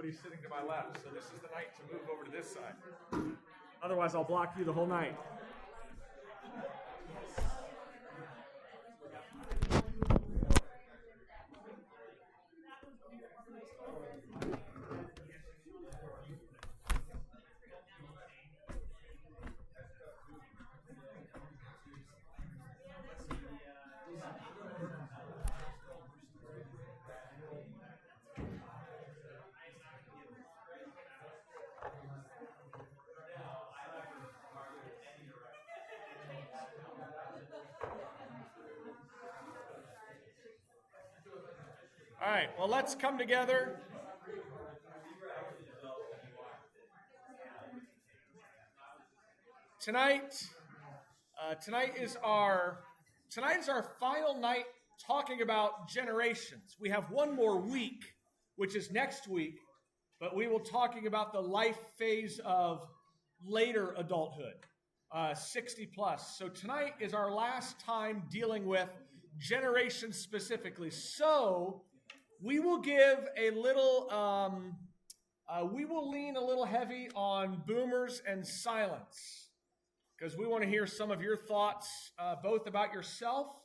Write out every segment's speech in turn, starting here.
somebody sitting to my left, so this is the night to move over to this side. Otherwise, I'll block you the whole night. All right, well, let's come together. Tonight is our final night talking about generations. We have one more week, which is next week, but we will talking about the life phase of later adulthood, 60 plus. So tonight is our last time dealing with generations specifically. So we will give a little, we will lean a little heavy on boomers and silence, because we want to hear some of your thoughts, both about yourself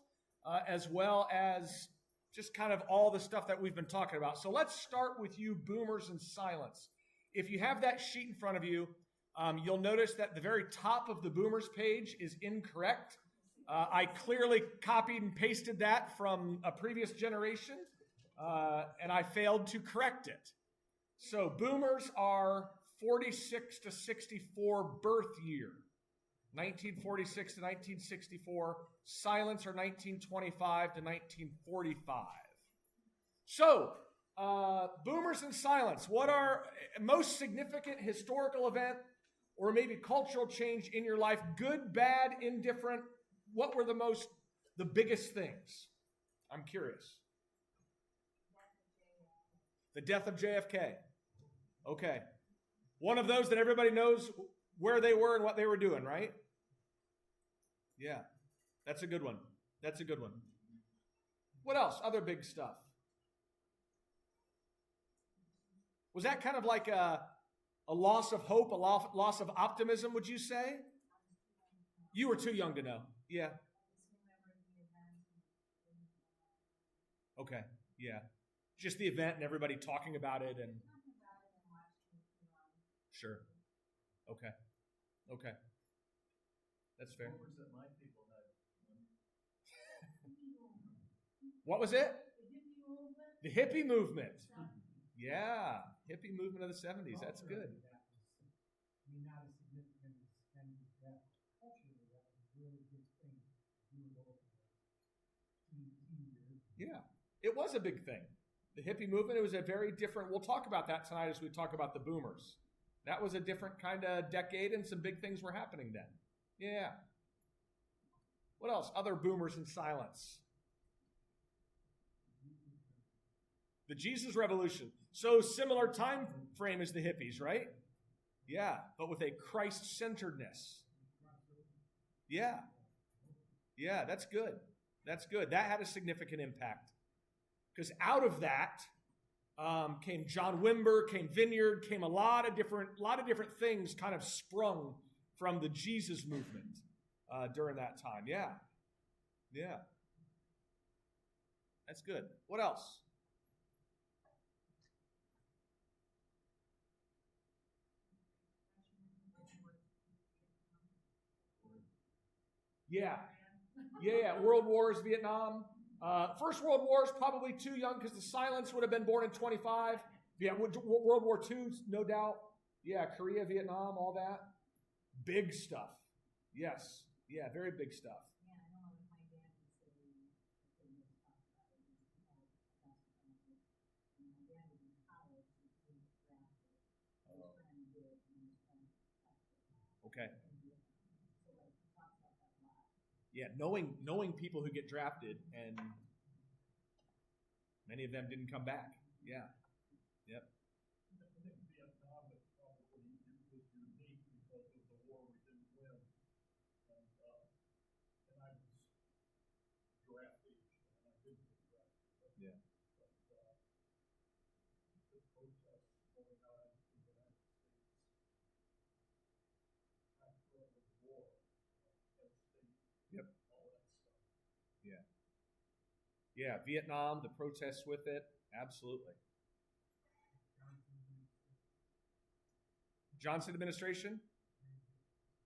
as well as just kind of all the stuff that we've been talking about. So let's start with you, boomers and silence. If you have that sheet in front of you, you'll notice that the very top of the boomers page is incorrect. I clearly copied and pasted that from a previous generation, and I failed to correct it. So boomers are 46 to 64 birth year. 1946 to 1964. Silence are 1925 to 1945. So, boomers and silence. What are most significant historical event or maybe cultural change in your life? Good, bad, indifferent. What were the biggest things? I'm curious. The death of JFK. Okay. One of those that everybody knows where they were and what they were doing, right? Yeah, that's a good one. That's a good one. What else? Other big stuff. Was that kind of like a loss of hope, a loss of optimism, would you say? You were too young to know. Yeah. Okay, yeah. Just the event and everybody talking about it and... Sure. Okay. Okay. That's fair. What was it? The hippie movement. Yeah. Hippie movement of the 70s. That's good. Not as significant as Kennedy's death. Culturally, that was a really big thing. Yeah. It was a big thing. The hippie movement, it was a very different... We'll talk about that tonight as we talk about the boomers. That was a different kind of decade, and some big things were happening then. Yeah. What else? Other boomers in silence. The Jesus Revolution. So similar time frame as the hippies, right? Yeah, but with a Christ-centeredness. Yeah. Yeah, that's good. That's good. That had a significant impact. Because out of that came John Wimber, came Vineyard, came a lot of different things kind of sprung from the Jesus movement during that time. Yeah. Yeah. That's good. What else? Yeah. Yeah. World Wars, Vietnam. First World War is probably too young because the silence would have been born in 25. Yeah, World War II, no doubt. Yeah, Korea, Vietnam, all that. Big stuff. Yes. Yeah, very big stuff. Okay. Yeah, knowing people who get drafted, and many of them didn't come back. Yeah. Yep. I think Vietnam was probably unique because of the war we didn't win, and I was draft age, and I didn't get drafted. But, yeah. But the protests going Yep. all that stuff. Yeah, Vietnam, the protests with it, absolutely. Johnson administration?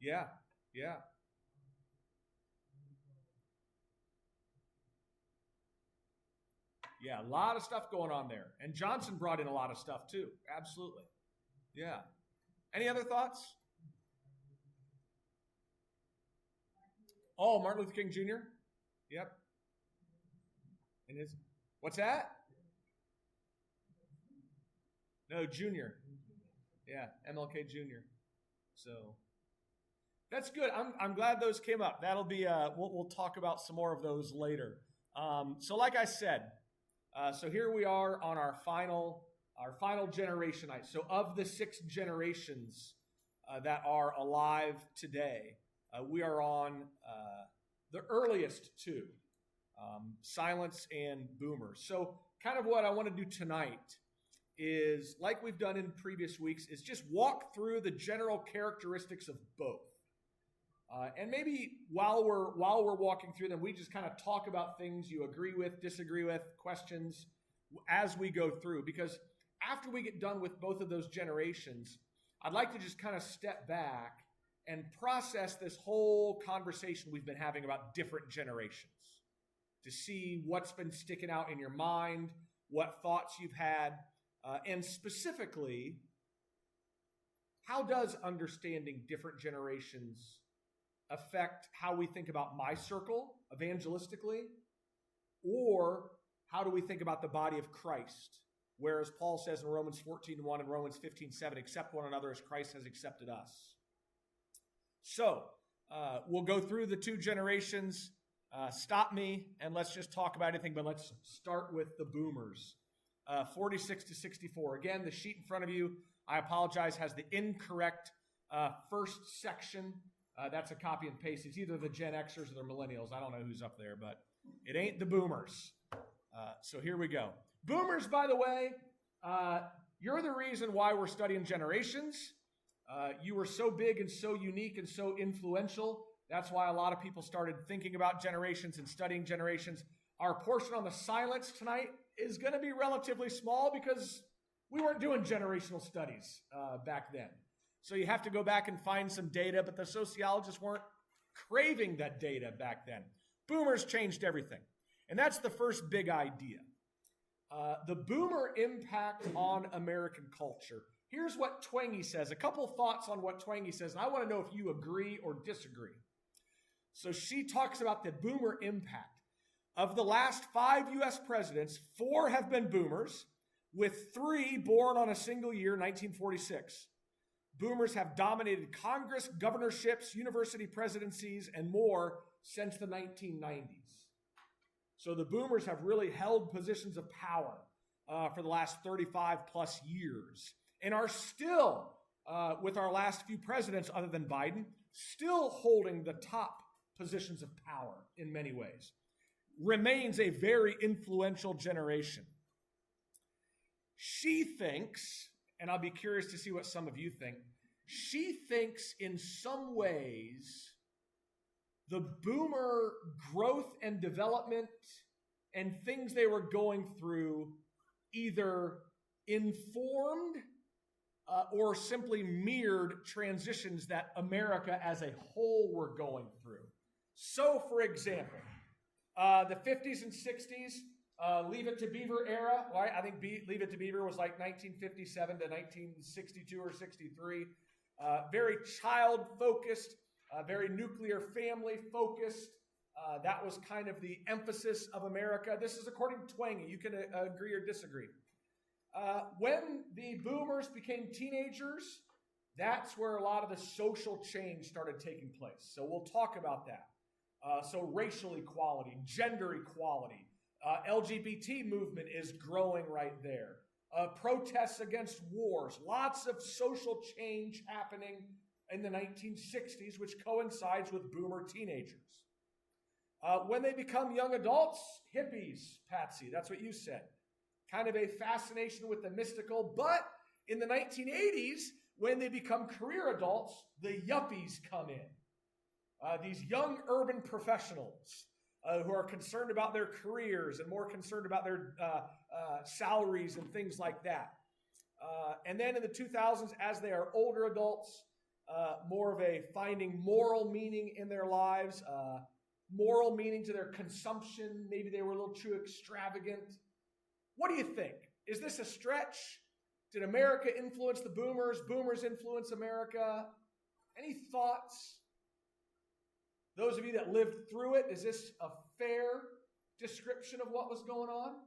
Yeah. Yeah, a lot of stuff going on there. And Johnson brought in a lot of stuff too. Absolutely. Yeah. Any other thoughts? Oh, Martin Luther King Jr.? Yep. And his, what's that? No, Junior. Yeah, MLK Jr. So that's good. I'm glad those came up. That'll be we'll talk about some more of those later. So like I said, so here we are on our final generation. So of the 6 generations that are alive today, we are on the earliest 2, silence and boomers. So kind of what I want to do tonight is, like we've done in previous weeks, is just walk through the general characteristics of both. And maybe while we're walking through them, we just kind of talk about things you agree with, disagree with, questions as we go through. Because after we get done with both of those generations, I'd like to just kind of step back and process this whole conversation we've been having about different generations, to see what's been sticking out in your mind, what thoughts you've had, and specifically, how does understanding different generations affect how we think about my circle evangelistically, or how do we think about the body of Christ? Whereas Paul says in Romans 14:1 and Romans 15:7, accept one another as Christ has accepted us. So we'll go through the 2 generations. Stop me and let's just talk about anything, but let's start with the boomers. 46 to 64. Again, the sheet in front of you, I apologize, has the incorrect first section. That's a copy and paste. It's either the Gen Xers or the millennials. I don't know who's up there, but it ain't the boomers. So here we go. Boomers, by the way, you're the reason why we're studying generations. You were so big and so unique and so influential. That's why a lot of people started thinking about generations and studying generations. Our portion on the silence tonight is going to be relatively small because we weren't doing generational studies back then. So you have to go back and find some data, but the sociologists weren't craving that data back then. Boomers changed everything. And that's the first big idea. The boomer impact on American culture. Here's what Twenge says. A couple thoughts on what Twenge says, and I want to know if you agree or disagree. So she talks about the boomer impact. Of the last 5 U.S. presidents, 4 have been boomers, with 3 born on a single year, 1946. Boomers have dominated Congress, governorships, university presidencies, and more since the 1990s. So the boomers have really held positions of power for the last 35 plus years, and are still, with our last few presidents other than Biden, still holding the top positions of power in many ways. Remains a very influential generation. She thinks, and I'll be curious to see what some of you think, she thinks in some ways the boomer growth and development and things they were going through either informed or simply mirrored transitions that America as a whole were going through. So, for example, the 50s and 60s, Leave It to Beaver era, right? I think Leave It to Beaver was like 1957 to 1962 or 63. Very child-focused, very nuclear family-focused. That was kind of the emphasis of America. This is according to Twenge. You can agree or disagree. When the boomers became teenagers, that's where a lot of the social change started taking place. So we'll talk about that. So racial equality, gender equality, LGBT movement is growing right there. Protests against wars, lots of social change happening in the 1960s, which coincides with boomer teenagers. When they become young adults, hippies, Patsy, that's what you said. Kind of a fascination with the mystical, but in the 1980s, when they become career adults, the yuppies come in. these young urban professionals who are concerned about their careers and more concerned about their salaries and things like that. And then in the 2000s, as they are older adults, more of a finding moral meaning in their lives, moral meaning to their consumption. Maybe they were a little too extravagant. What do you think? Is this a stretch? Did America influence the boomers? Boomers influence America? Any thoughts? Those of you that lived through it, is this a fair description of what was going on?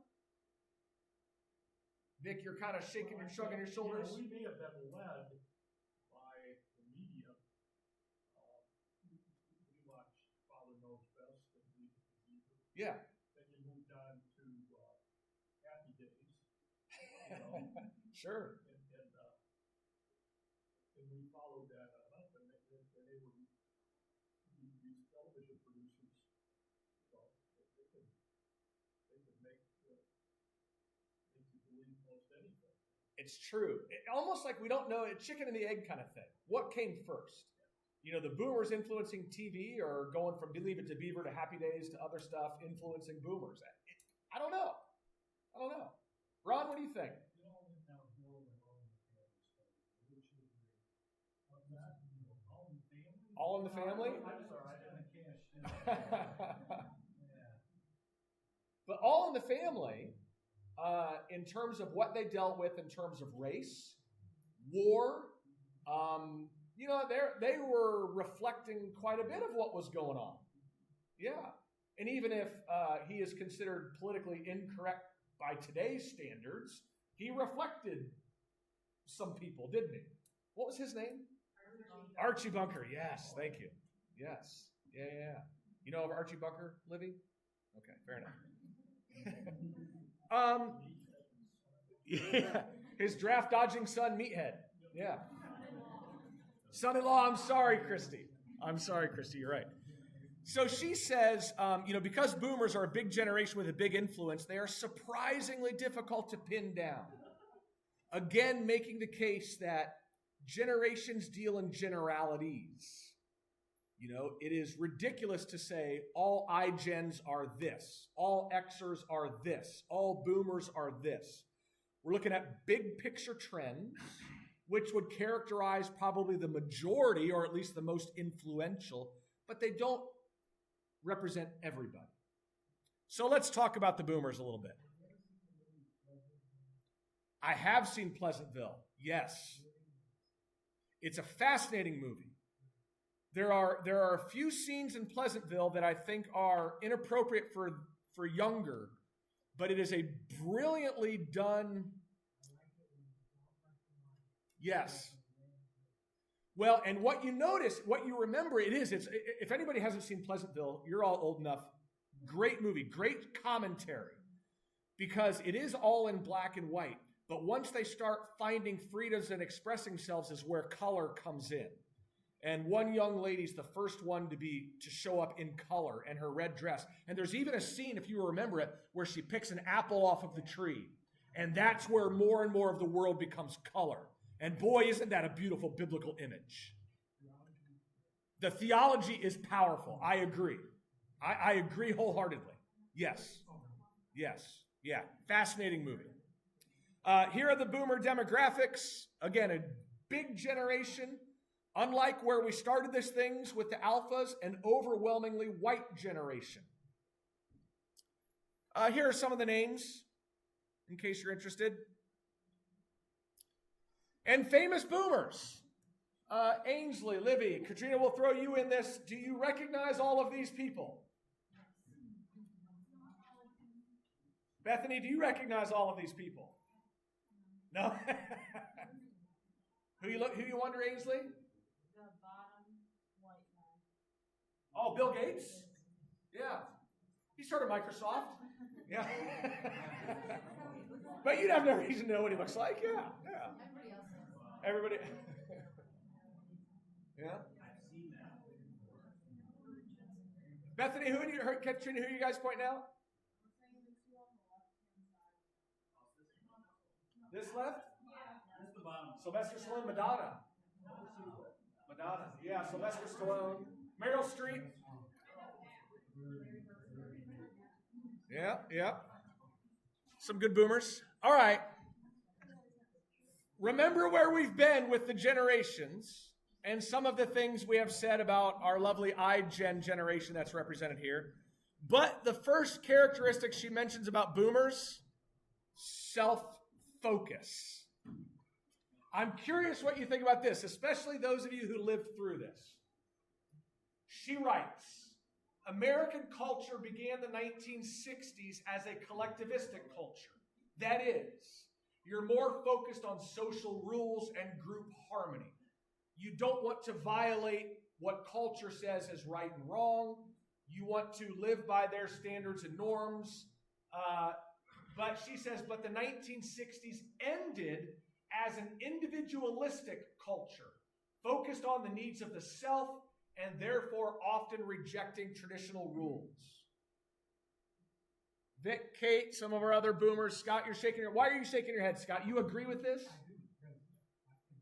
Vic, you're kind of shaking and shrugging your shoulders. We may have been led by the media. We watched Father Knows Best and Leave It to Beaver. Yeah. Then you moved on to Happy Days. You know? Sure. And we followed that up, and they were these television producers. You know, they could make you believe most anything. It's true. Almost like we don't know, a chicken and the egg kind of thing. What came first? You know, the boomers influencing TV, or going from Leave It to Beaver to Happy Days to other stuff influencing boomers? I don't know. Ron, what do you think? All in the Family? I'm sorry, I didn't catch. But All in the Family, in terms of what they dealt with in terms of race, war, you know, they were reflecting quite a bit of what was going on. Yeah. And even if he is considered politically incorrect by today's standards, he reflected some people, didn't he? What was his name? Archie Bunker. Yes, thank you. Yes. Yeah. You know of Archie Bunker, Livy? Okay, fair enough. Yeah. His draft-dodging son, Meathead. Yeah. Son-in-law, I'm sorry, Christy, you're right. So she says, you know, because boomers are a big generation with a big influence, they are surprisingly difficult to pin down. Again, making the case that generations deal in generalities. You know, it is ridiculous to say all iGens are this, all Xers are this, all boomers are this. We're looking at big picture trends, which would characterize probably the majority, or at least the most influential, but they don't represent everybody. So let's talk about the boomers a little bit. I have seen Pleasantville, yes. It's a fascinating movie. There are a few scenes in Pleasantville that I think are inappropriate for younger, but it is a brilliantly done. Yes. Well, and what you notice, what you remember, it's if anybody hasn't seen Pleasantville, you're all old enough. Great movie, great commentary, because it is all in black and white. But once they start finding freedoms and expressing themselves is where color comes in. And one young lady's the first one to show up in color and her red dress. And there's even a scene, if you remember it, where she picks an apple off of the tree. And that's where more and more of the world becomes color. And boy, isn't that a beautiful biblical image. The theology is powerful. I agree. I agree wholeheartedly. Yes. Yeah. Fascinating movie. Here are the boomer demographics. Again, a big generation. Unlike where we started these things with the alphas, an overwhelmingly white generation. Here are some of the names, in case you're interested. And famous boomers. Ainsley, Livy, Katrina will throw you in this. Do you recognize all of these people? Bethany, do you recognize all of these people? No? Who you wonder, Ainsley? The bottom white man. Oh, Bill Gates? Yeah. He started Microsoft. Yeah. But you'd have no reason to know what he looks like. Yeah. Everybody else knows. Everybody. Yeah. Bethany, Katrina, who are you guys pointing out? This left? That's the bottom. Sylvester Stallone, Madonna. Yeah, Sylvester Stallone. Meryl Streep. Yeah, yeah. Some good boomers. All right. Remember where we've been with the generations and some of the things we have said about our lovely iGen generation that's represented here. But the first characteristic she mentions about boomers, self-focus. I'm curious what you think about this, especially those of you who lived through this. She writes, American culture began the 1960s as a collectivistic culture. That is, you're more focused on social rules and group harmony. You don't want to violate what culture says is right and wrong. You want to live by their standards and norms. But she says, but the 1960s ended as an individualistic culture, focused on the needs of the self and therefore often rejecting traditional rules. Vic, Kate, some of our other boomers. Scott, you're shaking your... Why are you shaking your head, Scott? You agree with this? I do, because in the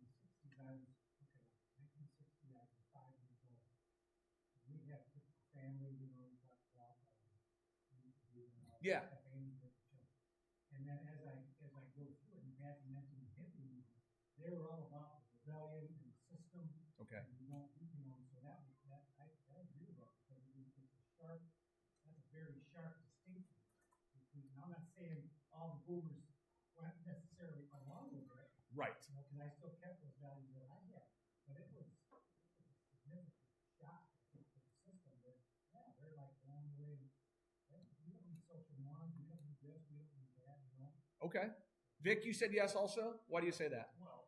60s, I was, 1960, I was 5 years old. We had just a family, talked about, Yeah. a family with children. And then as I go through it, and Matthew mentioned the hippie movement, they were all about the rebellion and the system. Okay. And so that I agree with that, because it's a sharp, that's a very sharp distinction between, and I'm not saying all the boomers went necessarily along with it, Right. because I still kept those values that I had, but it was a significant shock to the system that, yeah, they're like along the way, hey, we don't need social norms, we don't need this, we don't need that, Okay. Vic, you said yes also? Why do you say that? Well,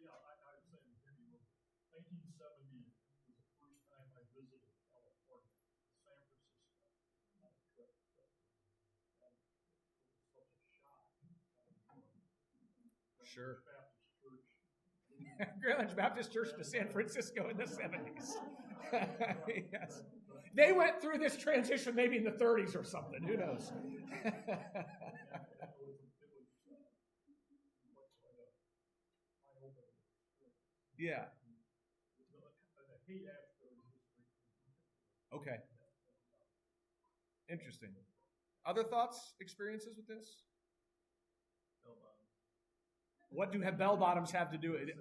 yeah, I was saying, maybe 1970 was the first time I visited California, San Francisco, on a trip. And it was such a shock. Sure. Baptist Church. Grand Baptist Church to San Francisco in the 70s. Yes. They went through this transition maybe in the 30s or something. Who knows? Yeah. Okay. Interesting. Other thoughts, experiences with this? What do bell bottoms have to do with it?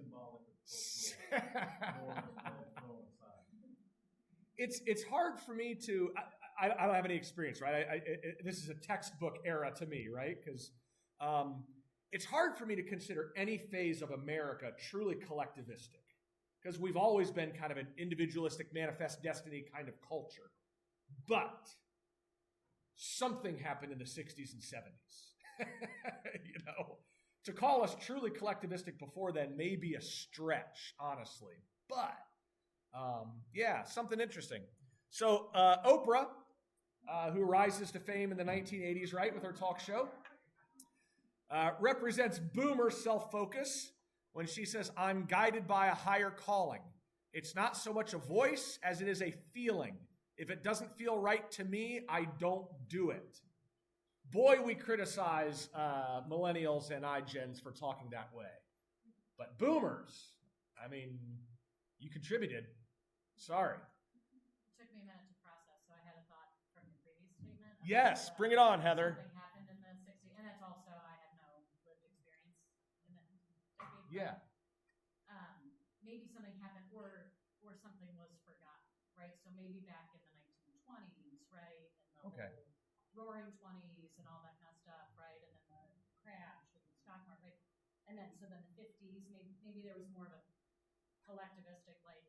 It's hard for me to. I don't have any experience, right? This is a textbook era to me, right? Because it's hard for me to consider any phase of America truly collectivistic, because we've always been kind of an individualistic, manifest destiny kind of culture. But something happened in the 60s and 70s. To call us truly collectivistic before then may be a stretch, honestly. But, yeah, something interesting. So, Oprah, who rises to fame in the 1980s, right, with her talk show, represents boomer self-focus when she says, I'm guided by a higher calling. It's not so much a voice as it is a feeling. If it doesn't feel right to me, I don't do it. Boy, we criticize millennials and iGens for talking that way. But boomers, I mean, you contributed. Sorry. It took me a minute to process, so I had a thought from the previous statement. Yes, bring it on, Heather. Something happened in the 60s, and that's also, I have no lived experience in that decade. Yeah. Maybe something happened or something was forgotten, right? So maybe back in the 1920s, right? And the whole roaring 20s and all that kind of stuff, right? And then the crash with the stock market, right? And then, so then the 50s, maybe there was more of a collectivistic, like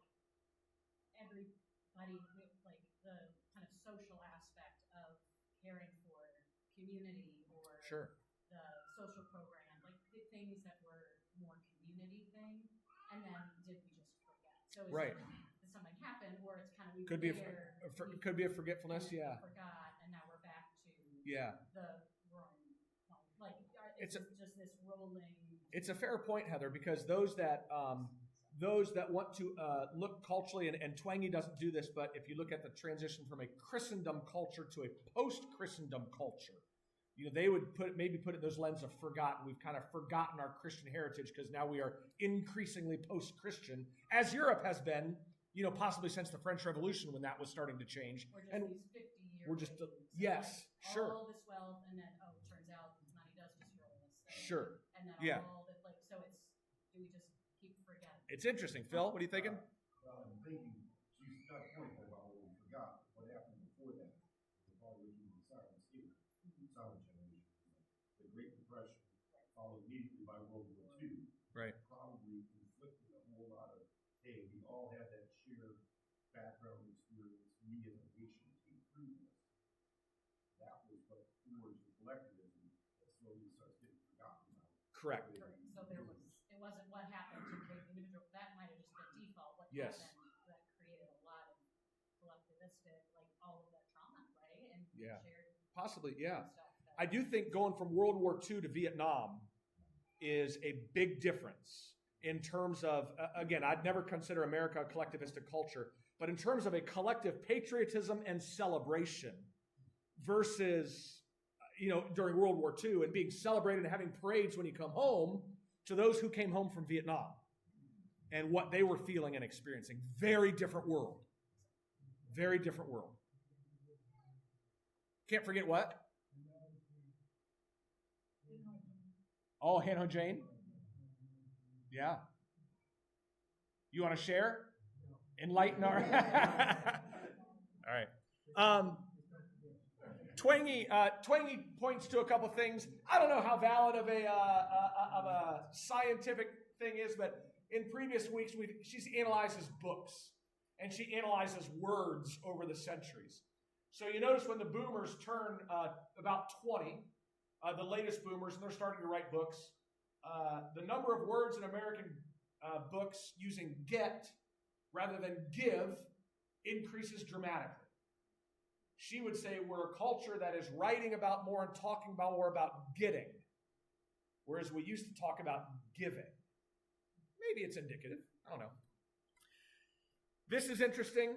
everybody, like the kind of social aspect of caring for community or the social program, like the things that were more community thing. And then did we just forget? So did something happen, or it's kind of could be a forgetfulness, yeah. Forgot, and now we're back to the roaring point. Like it's just this rolling. It's a fair point, Heather, because those that want to look culturally, and Twenge doesn't do this, but if you look at the transition from a Christendom culture to a post-Christendom culture, they would maybe put it in those lens of forgotten. We've kind of forgotten our Christian heritage because now we are increasingly post-Christian, as Europe has been, possibly since the French Revolution when that was starting to change. Or just And these 50-year we're just- waves. yes, Like, sure. all this wealth, and then, it turns out money does destroy this thing. Sure. And then Yeah. all that, like, so do we just keep forgetting? It's interesting. Phil, what are you thinking? Well, I'm thinking, she's got a point there about what we forgot. What happened before that? The Polynesian silence here, silent generation. The Great Depression, followed immediately by World War II. Right. Probably inflicted a whole lot of, hey, we all had that shared background experience, we as a nation came through this. That was what forged the collectivism that slowly starts getting forgotten about. Correct. Correct. So it wasn't what happened to the individual. That might have just been default. What Yes. happened that created a lot of collectivistic, like all of that trauma, right? And Yeah. shared Possibly, yeah. stuff. I do think going from World War II to Vietnam is a big difference in terms of, again, I'd never consider America a collectivistic culture, but in terms of a collective patriotism and celebration versus, during World War II and being celebrated and having parades when you come home to those who came home from Vietnam and what they were feeling and experiencing. Very different world. Very different world. Can't forget what? Oh, Hanho Jane? Yeah. You want to share? Enlighten our... All right. Twangy points to a couple things. I don't know how valid of a scientific thing is, but in previous weeks, she's analyzes books, and she analyzes words over the centuries. So you notice when the boomers turn about 20, the latest boomers, and they're starting to write books, the number of words in American books using get rather than give increases dramatically. She would say we're a culture that is writing about more and talking about more about getting, whereas we used to talk about giving. Maybe it's indicative. I don't know. This is interesting.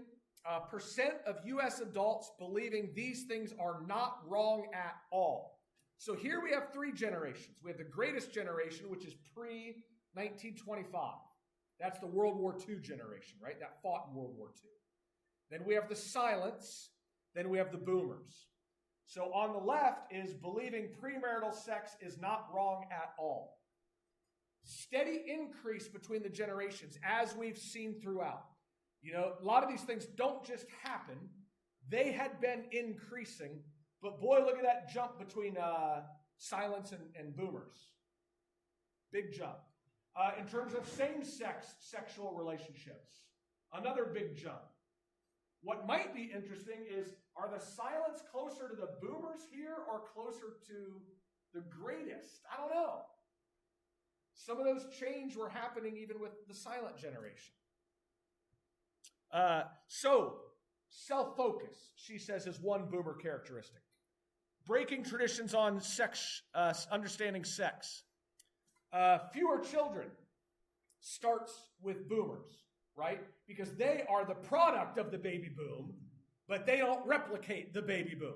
Percent of U.S. adults believing these things are not wrong at all. So here we have three generations. We have the greatest generation, which is pre-1925. That's the World War II generation, right? That fought in World War II. Then we have the silents. Then we have the boomers. So on the left is believing premarital sex is not wrong at all. Steady increase between the generations, as we've seen throughout. A lot of these things don't just happen. They had been increasing, but boy, look at that jump between silents and boomers. Big jump. In terms of same-sex sexual relationships, another big jump. What might be interesting is, are the silents closer to the boomers here or closer to the greatest? I don't know. Some of those changes were happening even with the silent generation. So, self-focus, she says, is one boomer characteristic. Breaking traditions on sex, understanding sex. Fewer children starts with boomers, right? Because they are the product of the baby boom, but they don't replicate the baby boom.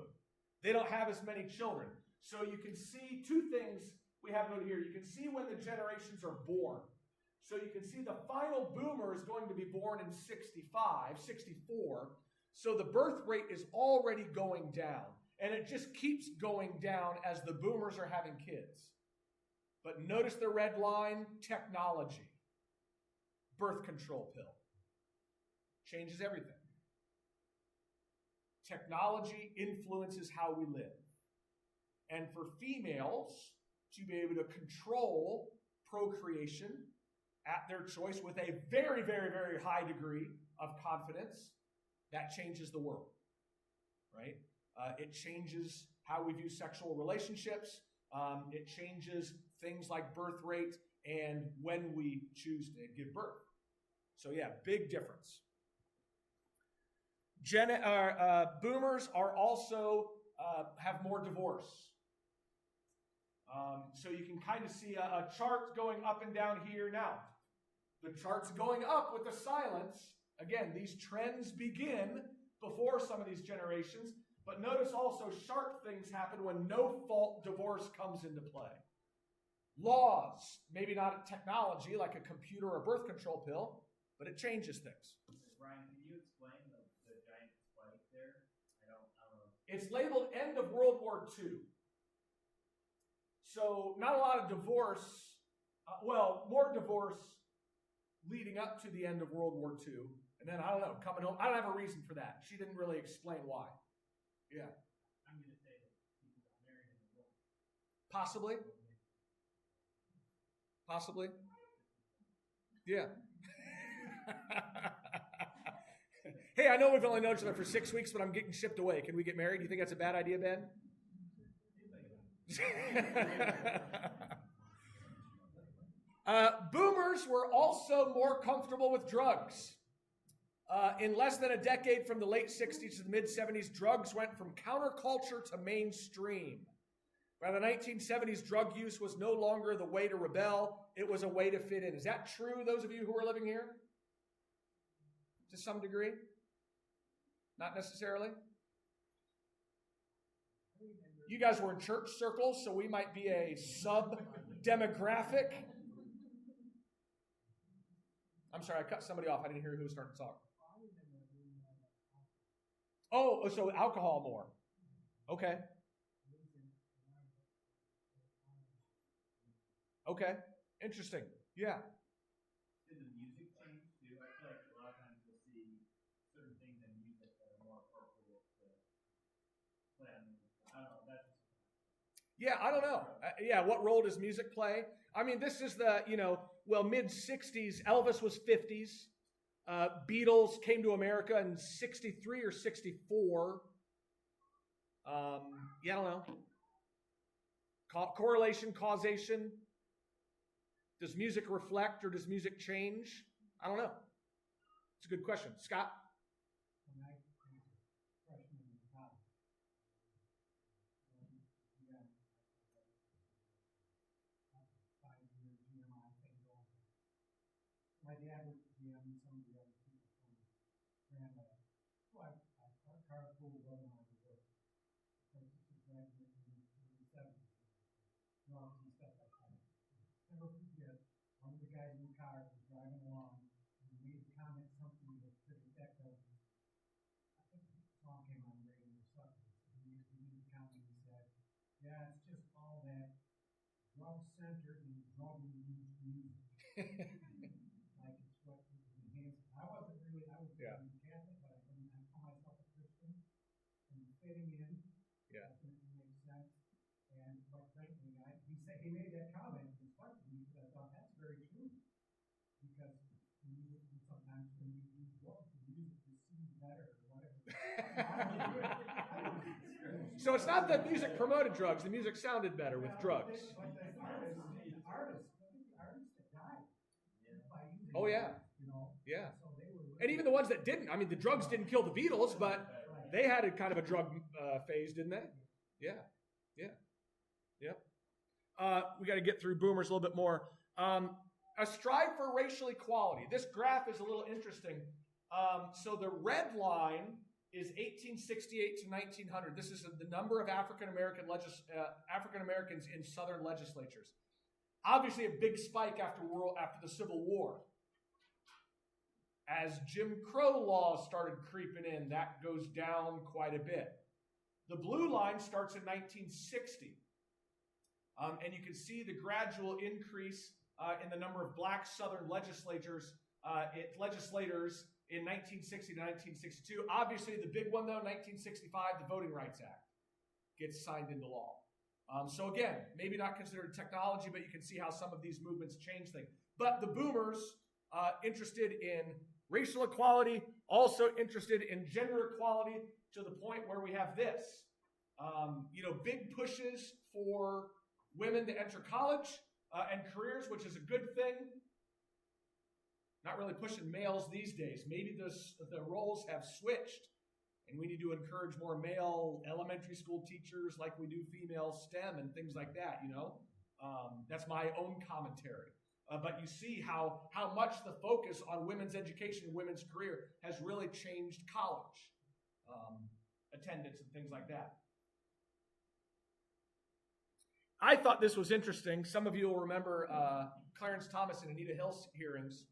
They don't have as many children. So you can see two things we have over here. You can see when the generations are born. So you can see the final boomer is going to be born in 65, 64. So the birth rate is already going down. And it just keeps going down as the boomers are having kids. But notice the red line, technology. Birth control pill. Changes everything. Technology influences how we live. And for females to be able to control procreation at their choice with a very, very, very high degree of confidence, that changes the world, right? It changes how we view sexual relationships. It changes things like birth rate and when we choose to give birth. So yeah, big difference. Boomers are also have more divorce. So you can kind of see a chart going up and down here now. The chart's going up with the silence. Again, these trends begin before some of these generations, but notice also sharp things happen when no-fault divorce comes into play. Laws, maybe not technology like a computer or birth control pill, but it changes things, Brian, can you explain the giant spike there? I don't know. It's labeled end of World War II. So not a lot of divorce, more divorce leading up to the end of World War II. And then, I don't know, coming home. I don't have a reason for that. She didn't really explain why. Yeah. I'm going to say that people got married in the war. Possibly. Possibly. Yeah. Hey, I know we've only known each other for 6 weeks, but I'm getting shipped away. Can we get married? Do you think that's a bad idea, Ben? Boomers were also more comfortable with drugs. In less than a decade, from the late 60s to the mid-70s, drugs went from counterculture to mainstream. By the 1970s, drug use was no longer the way to rebel. It was a way to fit in. Is that true, those of you who are living here? To some degree? Not necessarily? You guys were in church circles, so we might be a sub-demographic. I'm sorry, I cut somebody off. I didn't hear who was starting to talk. Oh, so alcohol more. Okay. Okay. Interesting. Yeah. Did the music change too? I feel like a lot of times you'll see certain things in music that are more appropriate to play on music. I don't know. Yeah, I don't know. What role does music play? I mean, this is the, mid-60s. Elvis was 50s. Beatles came to America in 63 or 64. I don't know. Correlation, causation. Does music reflect or does music change? I don't know. It's a good question. Scott? When I was a freshman in college, we got 5-year GMI thing going. My dad was GM and some of the other people from Grand Rapids. So our carpool wasn't on the work. My sister graduated in the 70s. Drums and stuff like that. Never forget, one of the guys in the car was driving along and he made a comment, something to the effect of, I think the song came on the radio or something. He made a comment and he said, yeah, it's just all that drug-centered and drug-induced music. Like it's what was enhanced. I was Catholic, but I call myself a Christian. And fitting in, definitely makes sense. And quite frankly, he made that comment and it struck me because I thought that's very true. Because sometimes when you use drugs, the music just seems better or whatever. So it's not that music promoted drugs. The music sounded better with drugs. But the artists that died by using Oh, yeah. drugs, Yeah. So they were really, And even the ones that didn't. I mean, the drugs didn't kill the Beatles, but they had a kind of a drug phase, didn't they? Yeah. We got to get through boomers a little bit more. A strive for racial equality. This graph is a little interesting. So the red line is 1868 to 1900. This is the number of African Americans in Southern legislatures. Obviously, a big spike after the Civil War. As Jim Crow laws started creeping in, that goes down quite a bit. The blue line starts in 1960. And you can see the gradual increase in the number of black Southern legislators in 1960 to 1962. Obviously, the big one, though, 1965, the Voting Rights Act gets signed into law. So again, maybe not considered technology, but you can see how some of these movements change things. But the boomers, interested in racial equality, also interested in gender equality, to the point where we have this. Big pushes for women to enter college and careers, which is a good thing. Not really pushing males these days. Maybe the roles have switched, and we need to encourage more male elementary school teachers like we do female STEM and things like that, That's my own commentary. But you see how much the focus on women's education and women's career has really changed college attendance and things like that. I thought this was interesting. Some of you will remember Clarence Thomas and Anita Hill's hearings.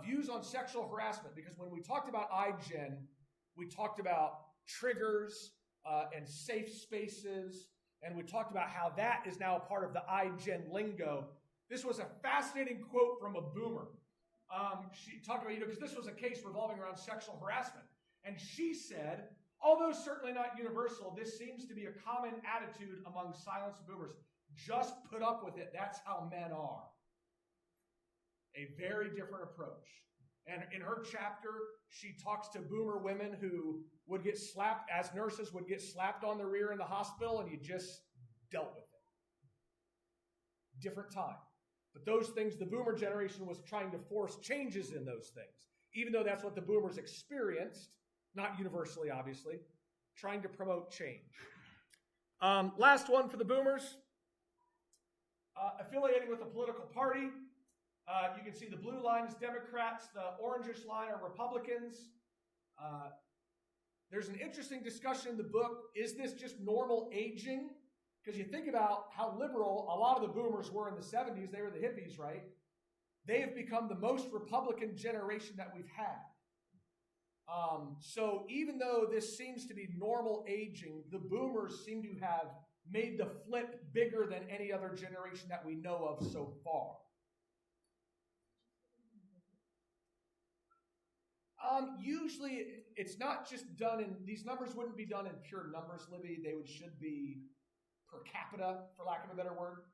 views on sexual harassment, because when we talked about iGen, we talked about triggers and safe spaces, and we talked about how that is now a part of the iGen lingo. This was a fascinating quote from a boomer. She talked about, because this was a case revolving around sexual harassment. And she said, although certainly not universal, this seems to be a common attitude among silenced boomers. Just put up with it. That's how men are. A very different approach. And in her chapter, she talks to boomer women who would get slapped, as nurses would get slapped on the rear in the hospital, and you just dealt with it. Different time. But those things, the boomer generation was trying to force changes in those things, even though that's what the boomers experienced, not universally, obviously, trying to promote change. Last one for the boomers. Affiliating with a political party. You can see the blue line is Democrats, the orangish line are Republicans. There's an interesting discussion in the book. Is this just normal aging? Because you think about how liberal a lot of the boomers were in the 70s. They were the hippies, right? They have become the most Republican generation that we've had. So even though this seems to be normal aging, the boomers seem to have made the flip bigger than any other generation that we know of so far. Usually it's not just done in, these numbers wouldn't be done in pure numbers, Libby. They should be per capita, for lack of a better word.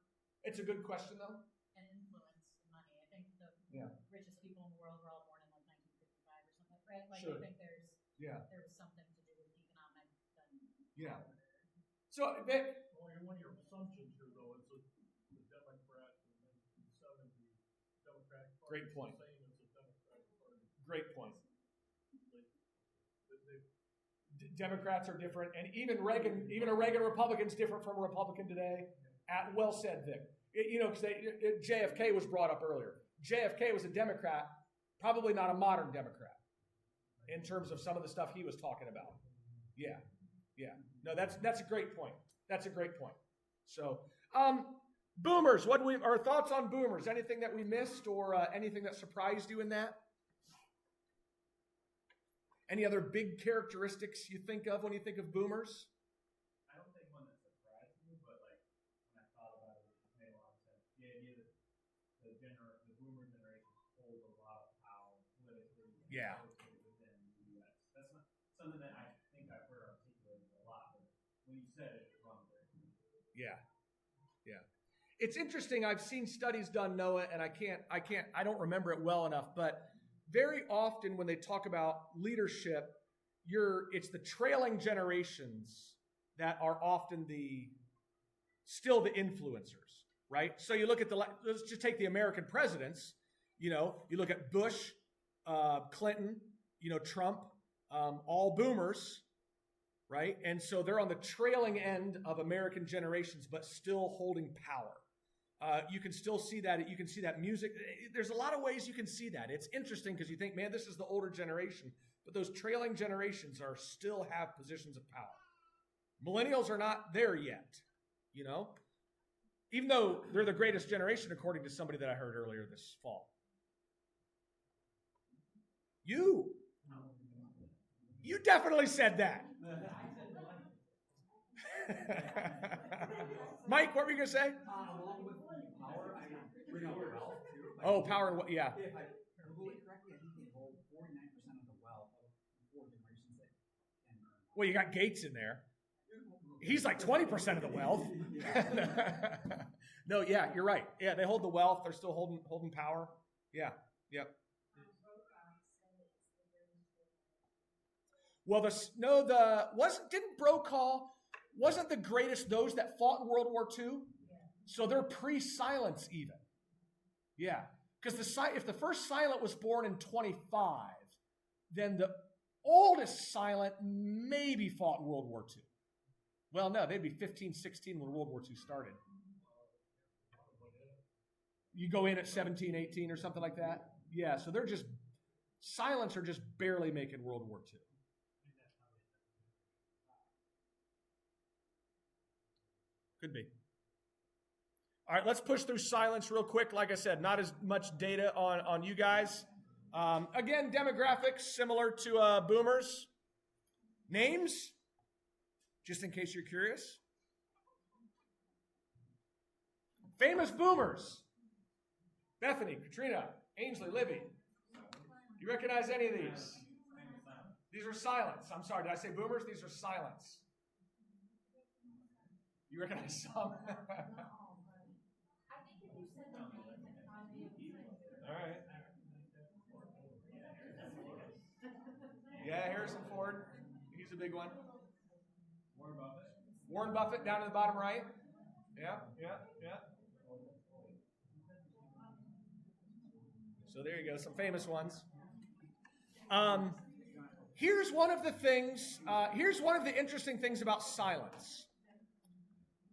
It's a good question, though. And influence and money. I think the richest people in the world were all born in like 1955 or something, right? Like Sure. I think there's something to do with economic. Yeah. So, Vic. Well, one of your assumptions here, though, is that the Democrat in the 1970s, Democratic Party Great is point. the same as the Democratic Party. Great point. They Democrats are different, and even a Reagan Republican's different from a Republican today. Well said, Vic. Because JFK was brought up earlier. JFK was a Democrat, probably not a modern Democrat, in terms of some of the stuff he was talking about. Yeah. No, that's a great point. That's a great point. So, boomers. Our thoughts on boomers? Anything that we missed, or anything that surprised you in that? Any other big characteristics you think of when you think of boomers? I don't think one that surprised me, but like when I thought about it, it made a lot of sense. The idea that the boomer generation holds a lot of power politically and socially within the U.S. That's not something that I think I've heard articulated a lot, but when you said it, it rung very true. Yeah. It's interesting. I've seen studies done, Noah, and I don't remember it well enough, but very often when they talk about leadership, it's the trailing generations that are often still the influencers, right? So you look at let's just take the American presidents. You look at Bush, Clinton, Trump, all boomers, right? And so they're on the trailing end of American generations, but still holding power. You can still see that. You can see that music. There's a lot of ways you can see that. It's interesting because you think, man, this is the older generation, but those trailing generations still have positions of power. Millennials are not there yet, even though they're the greatest generation, according to somebody that I heard earlier this fall. You definitely said that. Mike, what were you going to say? Along with power, bring out wealth too. Oh, power and what? Yeah. If I remember correctly, I think they hold 49% of the wealth of 4 generations that can earn. Well, you got Gates in there. He's like 20% of the wealth. No, yeah, you're right. Yeah, they hold the wealth. They're still holding power. Yeah. Yep. Well, didn't Brokaw wasn't the greatest those that fought in World War II? So they're pre-silence even. Yeah. Because if the first silent was born in 25, then the oldest silent maybe fought in World War II. Well, no, they'd be 15, 16 when World War II started. You go in at 17, 18 or something like that? Yeah, so silents are just barely making World War II. Could be. All right, let's push through silence real quick. Like I said, not as much data on you guys. Again, demographics similar to boomers. Names, just in case you're curious. Famous boomers. Bethany, Katrina, Ainsley, Livy. You recognize any of these? These are silents. I'm sorry, did I say boomers? These are silents. You recognize some? All right. Yeah, Harrison Ford. He's a big one. Warren Buffett. Warren Buffett down in the bottom right. Yeah. So there you go, some famous ones. Here's one of the interesting things about silence.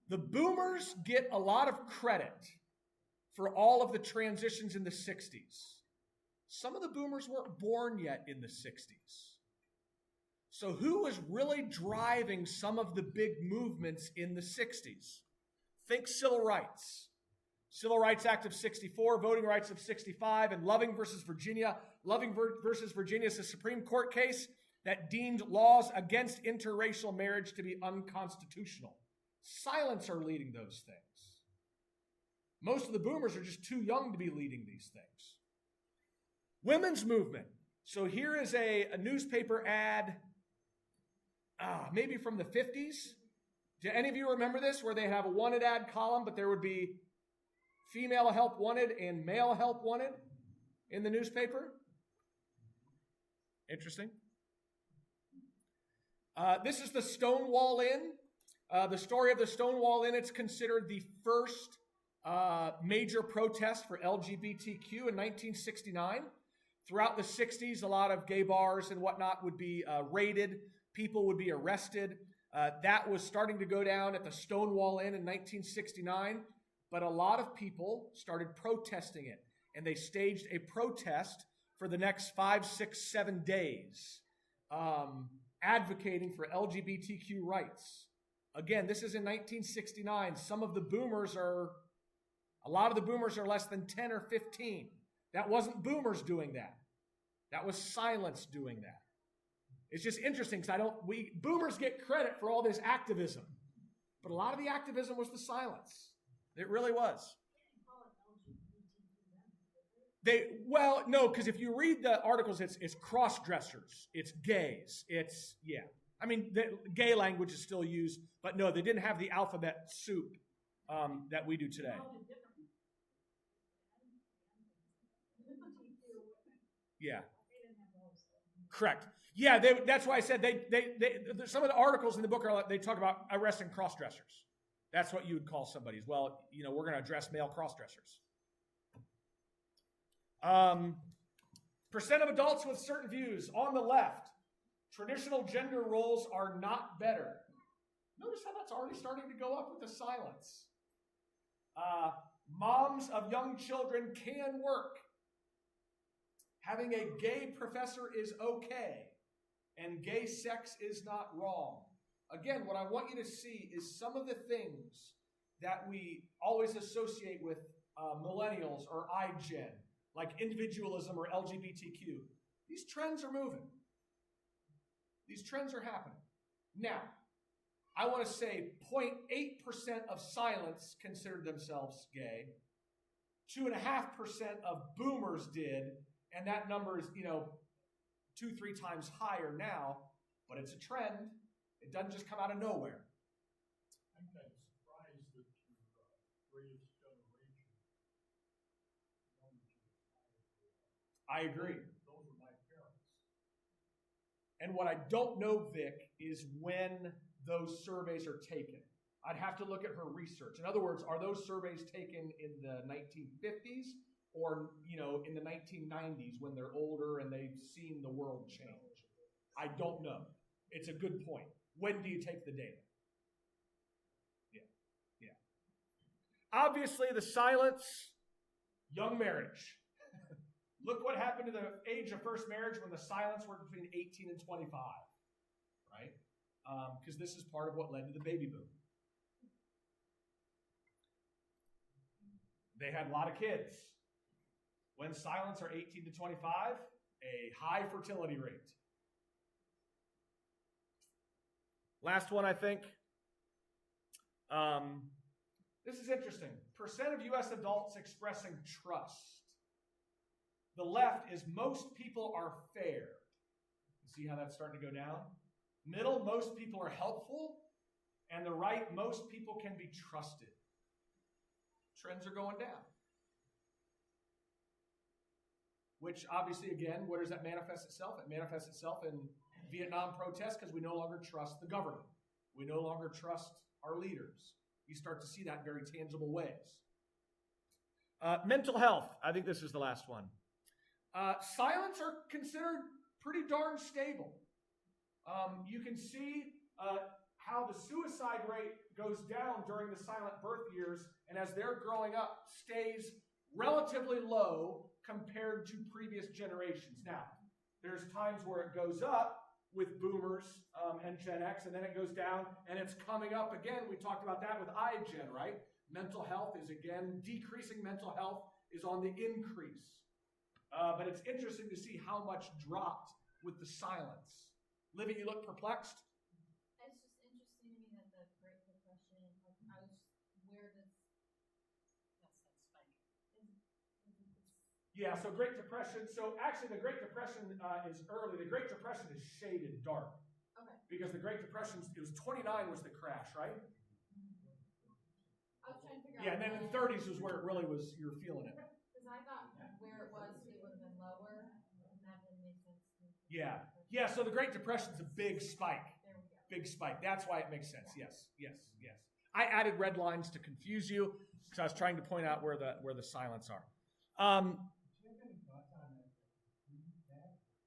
The boomers get a lot of credit for all of the transitions in the 60s. Some of the boomers weren't born yet in the 60s. So who was really driving some of the big movements in the 60s? Think civil rights. Civil Rights Act of 64, Voting Rights of 65, and Loving versus Virginia. Loving versus Virginia is a Supreme Court case that deemed laws against interracial marriage to be unconstitutional. Silents are leading those things. Most of the boomers are just too young to be leading these things. Women's movement. So here is a newspaper ad, maybe from the 50s. Do any of you remember this, where they have a wanted ad column, but there would be female help wanted and male help wanted in the newspaper? Interesting. This is the Stonewall Inn. The story of the Stonewall Inn, it's considered the first major protest for LGBTQ in 1969. Throughout the 60s, a lot of gay bars and whatnot would be raided. People would be arrested. That was starting to go down at the Stonewall Inn in 1969. But a lot of people started protesting it. And they staged a protest for the next 5, 6, 7 days, advocating for LGBTQ rights. Again, this is in 1969. A lot of the boomers are less than 10 or 15. That wasn't boomers doing that. That was silence doing that. It's just interesting because boomers get credit for all this activism. But a lot of the activism was the silence. It really was. No, because if you read the articles, it's cross-dressers, it's gays, the gay language is still used, but no, they didn't have the alphabet soup that we do today. Yeah. Correct. Yeah, that's why I said some of the articles in the book they talk about arresting cross-dressers. That's what you would call somebody as well. We're going to address male cross-dressers. Percent of adults with certain views. On the left, traditional gender roles are not better. Notice how that's already starting to go up with the silence. Moms of young children can work. Having a gay professor is okay, and gay sex is not wrong. Again, what I want you to see is some of the things that we always associate with millennials or iGen, like individualism or LGBTQ. These trends are moving. These trends are happening. Now, I want to say 0.8% of silents considered themselves gay. 2.5% of boomers did, and that number is, 2-3 times higher now, but it's a trend. It doesn't just come out of nowhere. I'm kind of surprised that your greatest generation I agree. Those are my parents. And what I don't know, Vic, is when those surveys are taken. I'd have to look at her research. In other words, are those surveys taken in the 1950s or, in the 1990s when they're older and they've seen the world change? I don't know. It's a good point. When do you take the data? Yeah. Obviously, the silence, young marriage. Look what happened to the age of first marriage when the silence were between 18 and 25, right? Because this is part of what led to the baby boom. They had a lot of kids. When silents are 18 to 25, a high fertility rate. Last one, I think. This is interesting. Percent of U.S. adults expressing trust. The left is most people are fair. You see how that's starting to go down? Middle, most people are helpful. And the right, most people can be trusted. Trends are going down. Which obviously, again, where does that manifest itself? It manifests itself in Vietnam protests because we no longer trust the government. We no longer trust our leaders. You start to see that in very tangible ways. Mental health. I think this is the last one. Silents are considered pretty darn stable. You can see how the suicide rate goes down during the silent birth years, and as they're growing up, stays relatively low compared to previous generations. Now, there's times where it goes up with boomers and Gen X, and then it goes down, and it's coming up again. We talked about that with iGen, right? Mental health is again decreasing. Mental health is on the increase. But it's interesting to see how much dropped with the silence. Livy, you look perplexed? It's just interesting to me that the Great Depression, like I was, where does That's that spike. Yeah, so Great Depression. So actually the Great Depression is early. The Great Depression is shaded dark. Okay. Because the Great Depression, it was 29 was the crash, right? I was trying to figure Yeah, out. and then the 30s was where it really was, you were feeling it. Because I thought where it was, it would have been lower, and that didn't make sense to me. Yeah. Yeah, so the Great Depression's a big spike. There we go. Big spike. That's why it makes sense. Yes, yes, yes. I added red lines to confuse you because I was trying to point out where the silents are. Do you have any thoughts on that?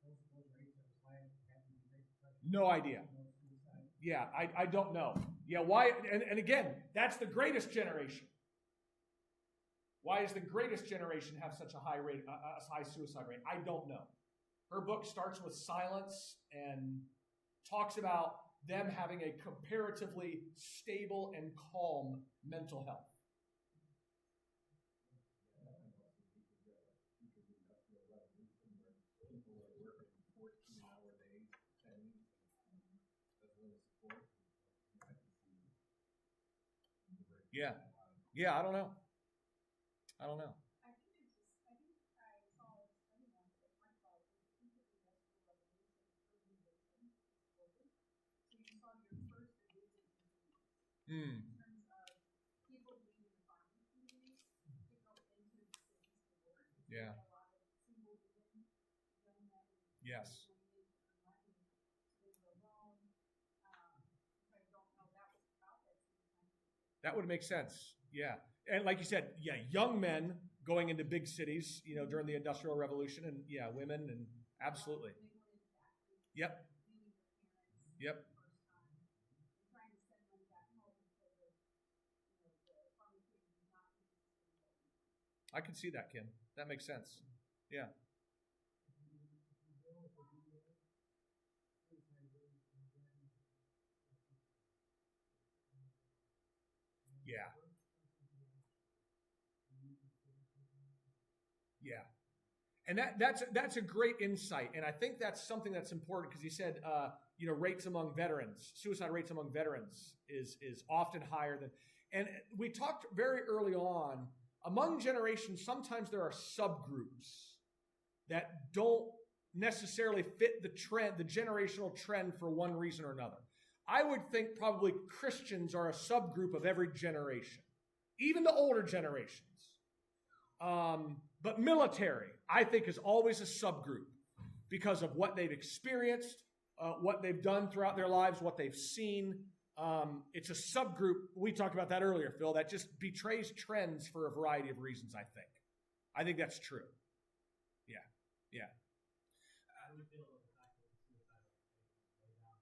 Those rates of silence happening in the Great Depression? No idea. No suicide? Yeah, I don't know. Yeah, why? And again, that's the greatest generation. Why does the greatest generation have such a high rate, a high suicide rate? I don't know. Her book starts with silence and talks about them having a comparatively stable and calm mental health. Yeah. Yeah, I don't know. I don't know. I think I saw a study once that talked about the Industrial Revolution, urbanization, so you saw your first division in terms of people leaving the farming communities to go into the cities to work. Yeah. A lot of single women, young men. Yes. Going into the money, so they were alone. If I don't know, that was about that same time. That would make sense. Yeah. And like you said, yeah, young men going into big cities, during the Industrial Revolution, and yeah, women, and absolutely. Yep. Yep. I can see that, Kim. That makes sense. Yeah. Yeah. Yeah. And that's a great insight. And I think that's something that's important because he said, rates among veterans, suicide rates among veterans is often higher than, and we talked very early on, among generations, sometimes there are subgroups that don't necessarily fit the trend, the generational trend for one reason or another. I would think probably Christians are a subgroup of every generation, even the older generations. But military, I think, is always a subgroup because of what they've experienced, what they've done throughout their lives, what they've seen. It's a subgroup. We talked about that earlier, Phil, that just betrays trends for a variety of reasons, I think. I think that's true. Yeah. Yeah. How do we feel about the fact that suicide rate way down?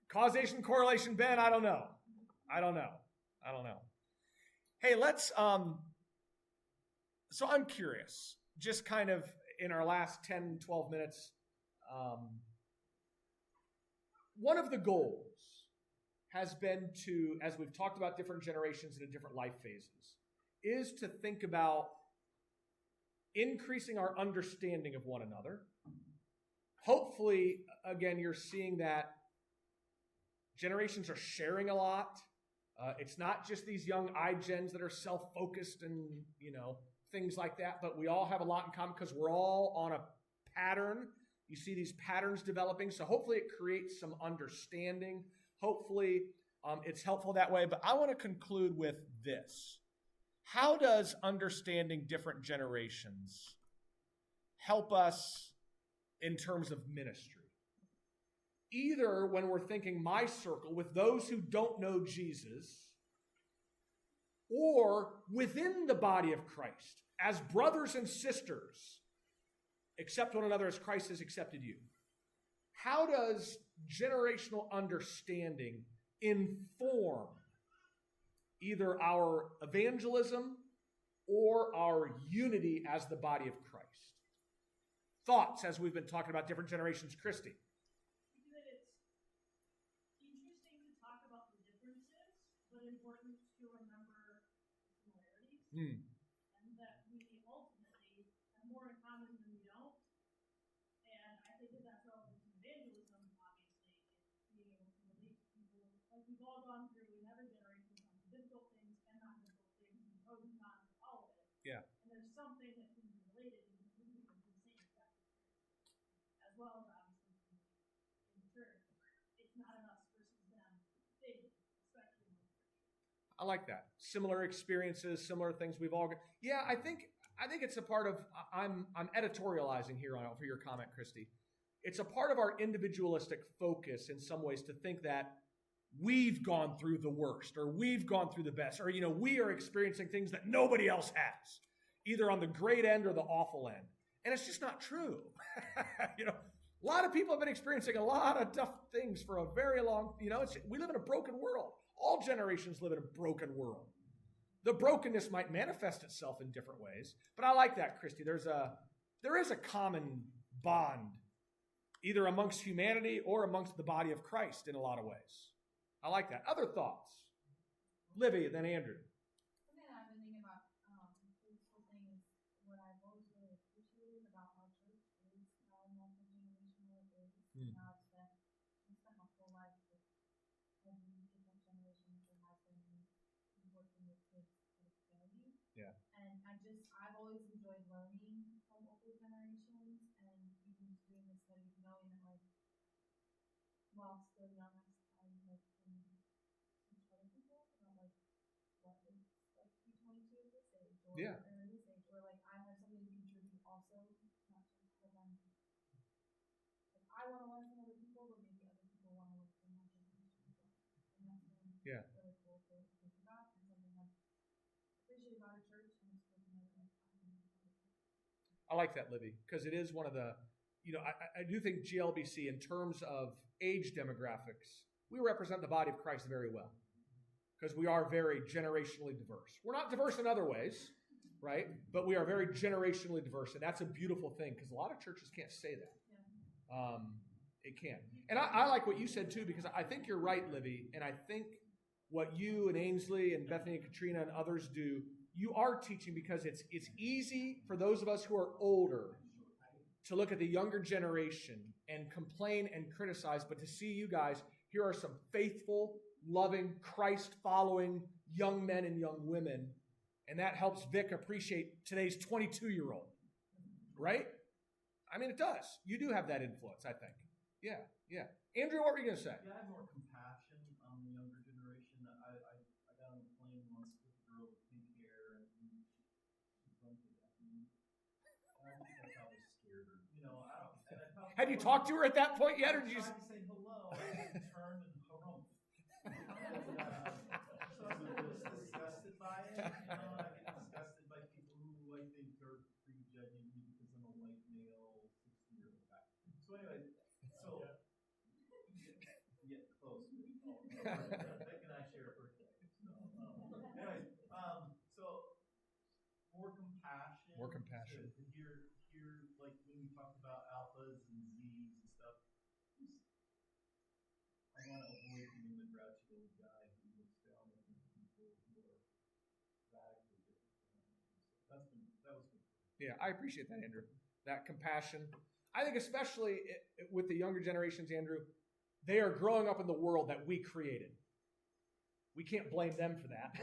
Causation, correlation, Ben, I don't know. Hey, let's, so I'm curious, just kind of in our last 10, 12 minutes, one of the goals has been to, as we've talked about different generations and different life phases, is to think about increasing our understanding of one another. Hopefully, again, you're seeing that generations are sharing a lot. It's not just these young iGens that are self-focused and, things like that, but we all have a lot in common because we're all on a pattern. You see these patterns developing, so hopefully it creates some understanding. Hopefully it's helpful that way, but I want to conclude with this. How does understanding different generations help us in terms of ministry? Either when we're thinking my circle with those who don't know Jesus, or within the body of Christ, as brothers and sisters, accept one another as Christ has accepted you. How does generational understanding inform either our evangelism or our unity as the body of Christ? Thoughts as we've been talking about different generations, Christy? I think that it's interesting to talk about the differences, but important to remember the similarities. And that we ultimately have more in common than we don't. And I think that that's relevant to evangelism, obviously, is being able to relate to people. Like we've all gone through in every generation some difficult things and not difficult things, and pros and cons of all of it. Yeah. And there's something that can be related because we're doing the same exact experience, as well as obviously in the church. It's not an us versus them thing, especially in the church. I like that. Similar experiences, similar things we've all got. Yeah, I think it's a part of, I'm editorializing here for your comment, Christy. It's a part of our individualistic focus in some ways to think that we've gone through the worst or we've gone through the best or, we are experiencing things that nobody else has, either on the great end or the awful end. And it's just not true. A lot of people have been experiencing a lot of tough things for a very long, we live in a broken world. All generations live in a broken world. The brokenness might manifest itself in different ways, but I like that, Christy. There is a common bond, either amongst humanity or amongst the body of Christ in a lot of ways. I like that. Other thoughts? Livy, then Andrew. Something that I've been thinking about this whole thing is what I've always really appreciated about our church is how multi-generational it is. And I've spent my whole life with different generations and have been working with kids with family. Yeah. And I've always enjoyed learning from older generations and even doing the studies, knowing that while still young, I can teach other people about what it's like to be 22 at this age or Yeah. in this age, or I have something to contribute also, not just because I want to learn from other people, but maybe other people want to learn from my generation as well. And that's been really cool to think about and something I've appreciated about our church and it's working out like I like that, Libby, because it is one of the, I do think GLBC, in terms of age demographics, we represent the body of Christ very well because we are very generationally diverse. We're not diverse in other ways, right? But we are very generationally diverse, and that's a beautiful thing because a lot of churches can't say that. Yeah. It can't. And I like what you said, too, because I think you're right, Libby, and I think what you and Ainsley and Bethany and Katrina and others do, you are teaching because it's easy for those of us who are older to look at the younger generation and complain and criticize, but to see you guys, here are some faithful, loving, Christ-following young men and young women, and that helps Vic appreciate today's 22-year-old, right? I mean, it does. You do have that influence, I think. Yeah. Andrew, what were you going to say? Yeah, I have more compassion on the younger generation. I got on a plane once with a girl with pink hair, and she bumped into me. I think I probably scared her. Had you talked to her at that point yet, or did you? I tried to say hello, and she turned and harumphed. So I was a little disgusted by it. I get disgusted by people who I think are prejudging me because I'm a white male, 60-year-old guy. So anyway, yeah, close. Beck and I share a birthday. Anyways, so more compassion. More compassion. To hear, like when we talked about alphas and Z's and stuff. Yeah, I appreciate that, Andrew. That compassion. I think especially with the younger generations, Andrew, they are growing up in the world that we created. We can't blame them for that.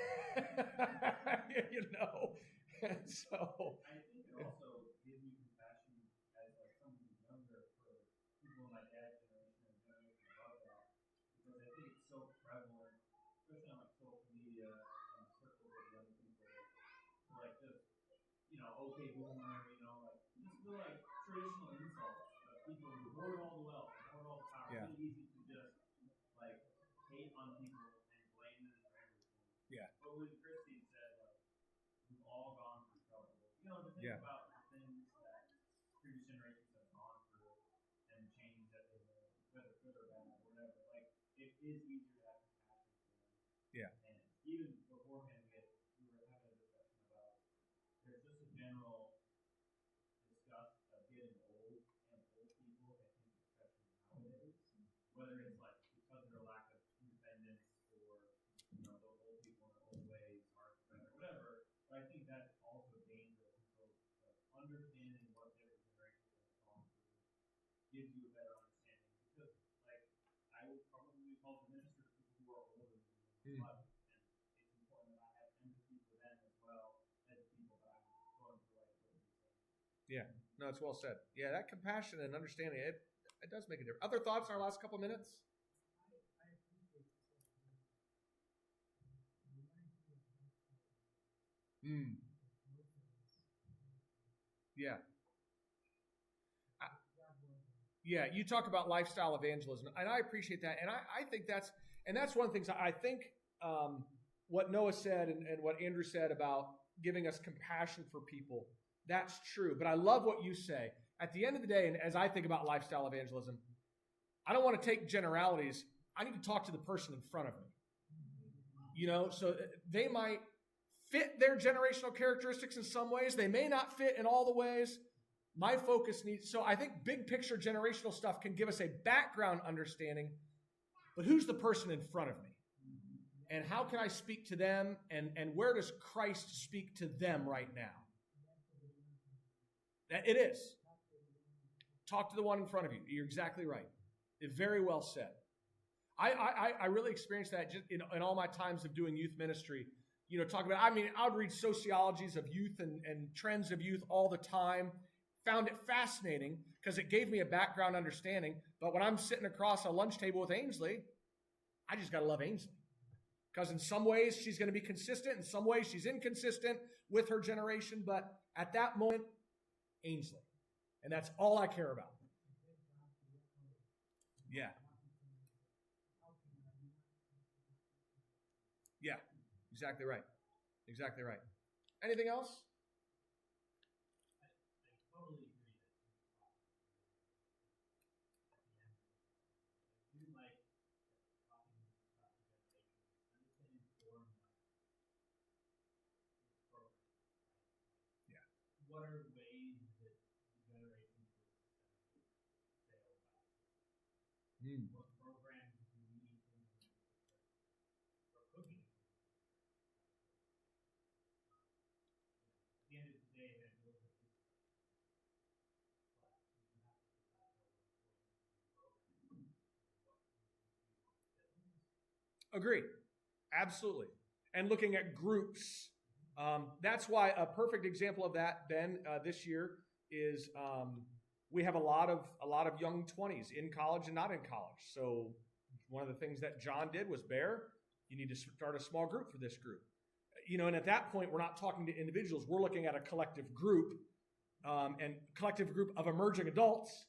And so I think it also gives me compassion as like someone who's younger for people in my dad's generation and generation above that, because I think it's so prevalent, especially on like social media and circles of young people, to like just okay boomer, like just feel like traditional insults of people who hoard all the wealth, hoard all the power. Yeah. It's really easy to just like hate on people and blame them for everything. Yeah. But when Christine said like we've all gone through trouble, to think Yeah. about the things that previous generations have gone through and the change that they made, whether good or bad or whatever, like it is easier to have compassion for them. Yeah. And even beforehand we were having a discussion about there's just a general disgust of getting old and old people, I think especially nowadays, whether it's like because of their lack of independence or those old people in their old ways are better, whatever. But I think that's also dangerous. So understanding what different generations have gone through gives you a better understanding, because like I would probably call the ministers people who are older than me, but and it's important that I have empathy for them as well as the people that I'm going through life with. Yeah. No, it's well said. Yeah, that compassion and understanding, it does make a difference. Other thoughts in our last couple minutes? I appreciate this. Reminds me of Yeah. Yeah, you talk about lifestyle evangelism, and I appreciate that. And I think that's one of the things I think what Noah said and what Andrew said about giving us compassion for people, that's true. But I love what you say. At the end of the day, and as I think about lifestyle evangelism, I don't want to take generalities. I need to talk to the person in front of me. So they might fit their generational characteristics in some ways. They may not fit in all the ways. My focus needs, so I think big picture generational stuff can give us a background understanding, but who's the person in front of me? And how can I speak to them? And where does Christ speak to them right now? It is. Talk to the one in front of you. You're exactly right. Very well said. I really experienced that just in all my times of doing youth ministry. Talking about, I would read sociologies of youth and trends of youth all the time. Found it fascinating because it gave me a background understanding. But when I'm sitting across a lunch table with Ainsley, I just got to love Ainsley. Because in some ways she's going to be consistent. In some ways she's inconsistent with her generation. But at that moment, Ainsley. And that's all I care about. Yeah. Yeah. Exactly right. Exactly right. Anything else? I totally agree that I do like talking about the generation. I'm just going to inform this program. Yeah. What are ways that the generations will say about it? What programs do we implement or cooking? At the end of the day, then those are good. But you have to decide how we're going to program. Agree. Absolutely. And looking at groups. That's why a perfect example of that, Ben, this year is we have a lot of young 20s in college and not in college. So one of the things that John did was, Bear, you need to start a small group for this group. And at that point, we're not talking to individuals. We're looking at a collective group and collective group of emerging adults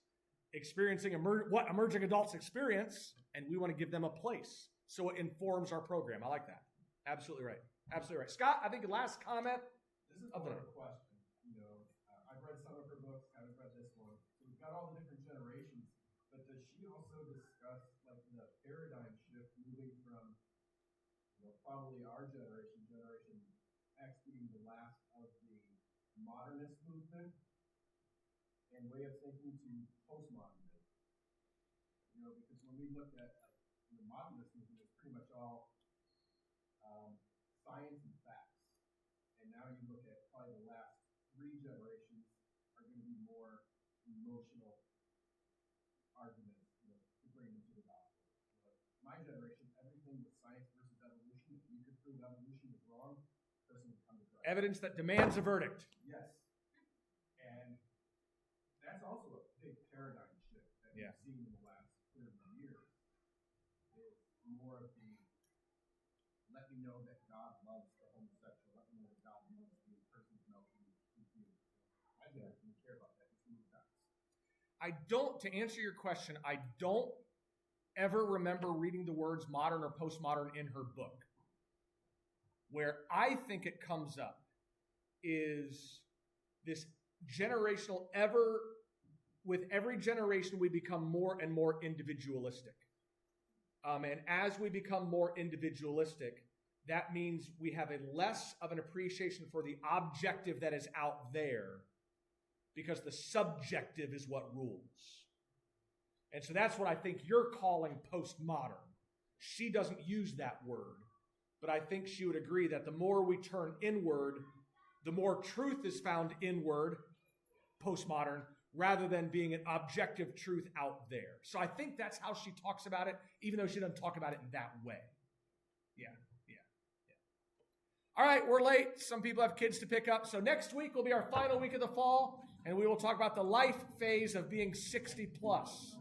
experiencing what emerging adults experience, and we want to give them a place. So it informs our program. I like that. Absolutely right. Absolutely right. Scott, I think the last comment. This is more of a question. I've read some of her books, haven't read this one. So we've got all the different generations, but does she also discuss like the paradigm shift moving from, probably our generation X being the last of the modernist movement and way of thinking to postmodernism? Because when we looked at the modernist movement, it's pretty much all science and facts. And now you look at probably the last 3 generations, emotional argument, to bring into the gospel. My generation, everything was science versus evolution. If you could prove evolution is wrong, the person would come to Christ. Evidence that demands a verdict. Yes. And that's also a big paradigm shift that we've seen in the last 30 years. It's more of the, let me know that God loves the homosexual. Let me know that God loves the person who's confused. I don't really care about that. Just move past. To answer your question, I don't ever remember reading the words modern or postmodern in her book. Where I think it comes up is this generational with every generation we become more and more individualistic. And as we become more individualistic, that means we have a less of an appreciation for the objective that is out there because the subjective is what rules. And so that's what I think you're calling postmodern. She doesn't use that word, but I think she would agree that the more we turn inward, the more truth is found inward, postmodern, rather than being an objective truth out there. So I think that's how she talks about it, even though she doesn't talk about it in that way. Yeah. All right, we're late. Some people have kids to pick up. So next week will be our final week of the fall, and we will talk about the life phase of being 60 plus.